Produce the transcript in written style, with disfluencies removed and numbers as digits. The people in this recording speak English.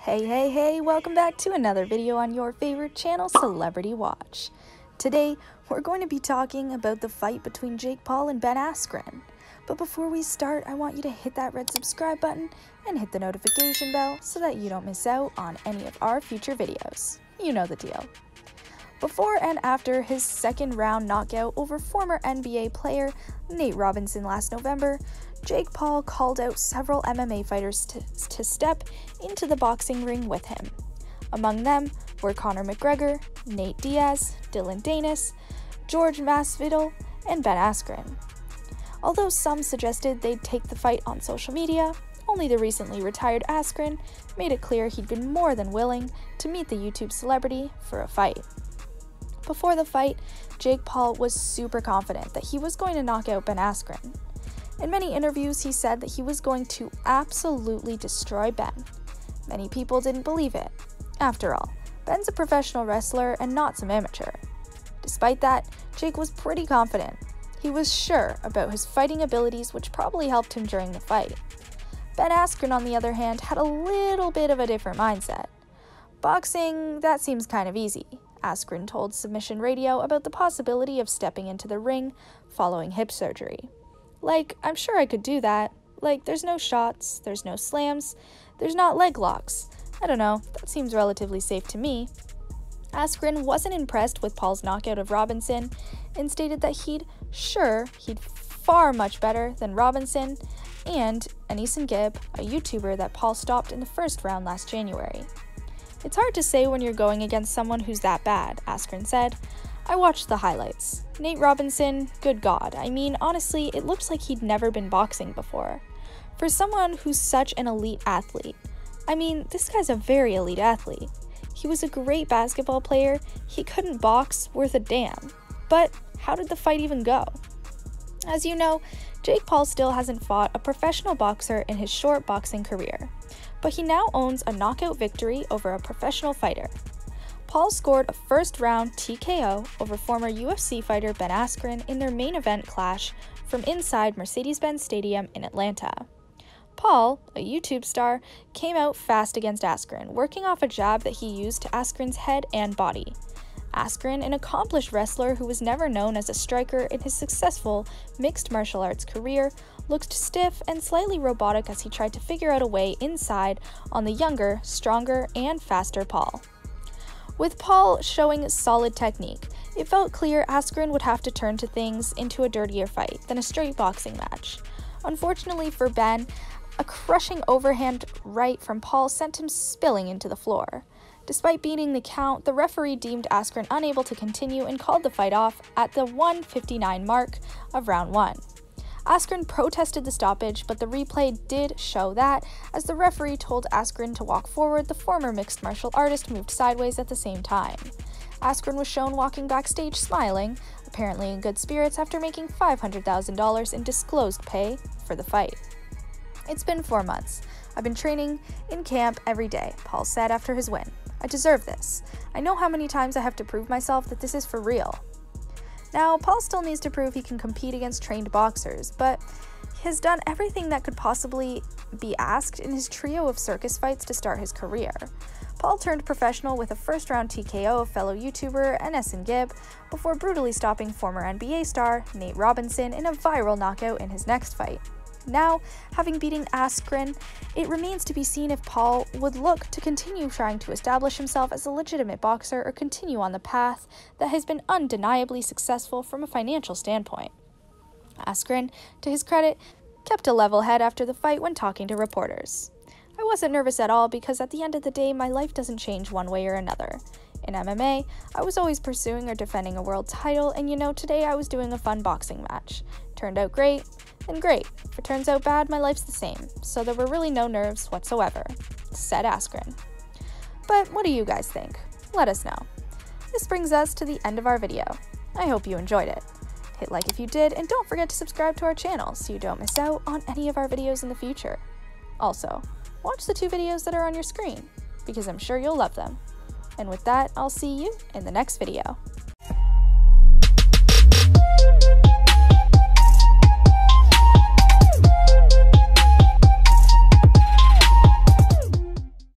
Hey, welcome back to another video on your favorite channel, Celebrity Watch. Today, we're going to be talking about the fight between Jake Paul and Ben Askren. But before we start, I want you to hit that red subscribe button and hit the notification bell so that you don't miss out on any of our future videos. You know the deal. Before and after his second round knockout over former NBA player Nate Robinson last November, Jake Paul called out several MMA fighters to step into the boxing ring with him. Among them were Conor McGregor, Nate Diaz, Dylan Danis, George Masvidal, and Ben Askren. Although some suggested they'd take the fight on social media, only the recently retired Askren made it clear he'd been more than willing to meet the YouTube celebrity for a fight. Before the fight, Jake Paul was super confident that he was going to knock out Ben Askren. In many interviews, he said that he was going to absolutely destroy Ben. Many people didn't believe it. After all, Ben's a professional wrestler and not some amateur. Despite that, Jake was pretty confident. He was sure about his fighting abilities, which probably helped him during the fight. Ben Askren, on the other hand, had a little bit of a different mindset. Boxing, that seems kind of easy, Askren told Submission Radio about the possibility of stepping into the ring following hip surgery. Like, I'm sure I could do that. Like, there's no shots, there's no slams, there's not leg locks. I don't know, that seems relatively safe to me. Askren wasn't impressed with Paul's knockout of Robinson and stated that he'd far much better than Robinson and Anison Gibb, a YouTuber that Paul stopped in the first round last January. It's hard to say when you're going against someone who's that bad, Askren said. I watched the highlights. Nate Robinson, good God. I mean, honestly, it looks like he'd never been boxing before. For someone who's such an elite athlete, I mean, this guy's a very elite athlete. He was a great basketball player, he couldn't box worth a damn. But how did the fight even go? As you know, Jake Paul still hasn't fought a professional boxer in his short boxing career, but he now owns a knockout victory over a professional fighter. Paul scored a first-round TKO over former UFC fighter Ben Askren in their main event clash from inside Mercedes-Benz Stadium in Atlanta. Paul, a YouTube star, came out fast against Askren, working off a jab that he used to Askren's head and body. Askren, an accomplished wrestler who was never known as a striker in his successful mixed martial arts career, looked stiff and slightly robotic as he tried to figure out a way inside on the younger, stronger, and faster Paul. With Paul showing solid technique, it felt clear Askren would have to turn to things into a dirtier fight than a straight boxing match. Unfortunately for Ben, a crushing overhand right from Paul sent him spilling into the floor. Despite beating the count, the referee deemed Askren unable to continue and called the fight off at the 1:59 mark of round 1. Askren protested the stoppage, but the replay did show that, as the referee told Askren to walk forward, the former mixed martial artist moved sideways at the same time. Askren was shown walking backstage smiling, apparently in good spirits after making $500,000 in disclosed pay for the fight. It's been 4 months. I've been training in camp every day, Paul said after his win. I deserve this. I know how many times I have to prove myself that this is for real. Now, Paul still needs to prove he can compete against trained boxers, but he has done everything that could possibly be asked in his trio of circus fights to start his career. Paul turned professional with a first-round TKO of fellow YouTuber Anison Gibb before brutally stopping former NBA star Nate Robinson in a viral knockout in his next fight. Now, having beaten Askren, it remains to be seen if Paul would look to continue trying to establish himself as a legitimate boxer or continue on the path that has been undeniably successful from a financial standpoint. Askren, to his credit, kept a level head after the fight when talking to reporters. I wasn't nervous at all because at the end of the day, my life doesn't change one way or another. In MMA, I was always pursuing or defending a world title, and you know, today I was doing a fun boxing match. Turned out great, then great. If it turns out bad, my life's the same, so there were really no nerves whatsoever, said Askren. But what do you guys think? Let us know. This brings us to the end of our video. I hope you enjoyed it. Hit like if you did, and don't forget to subscribe to our channel so you don't miss out on any of our videos in the future. Also, watch the 2 videos that are on your screen, because I'm sure you'll love them. And with that, I'll see you in the next video.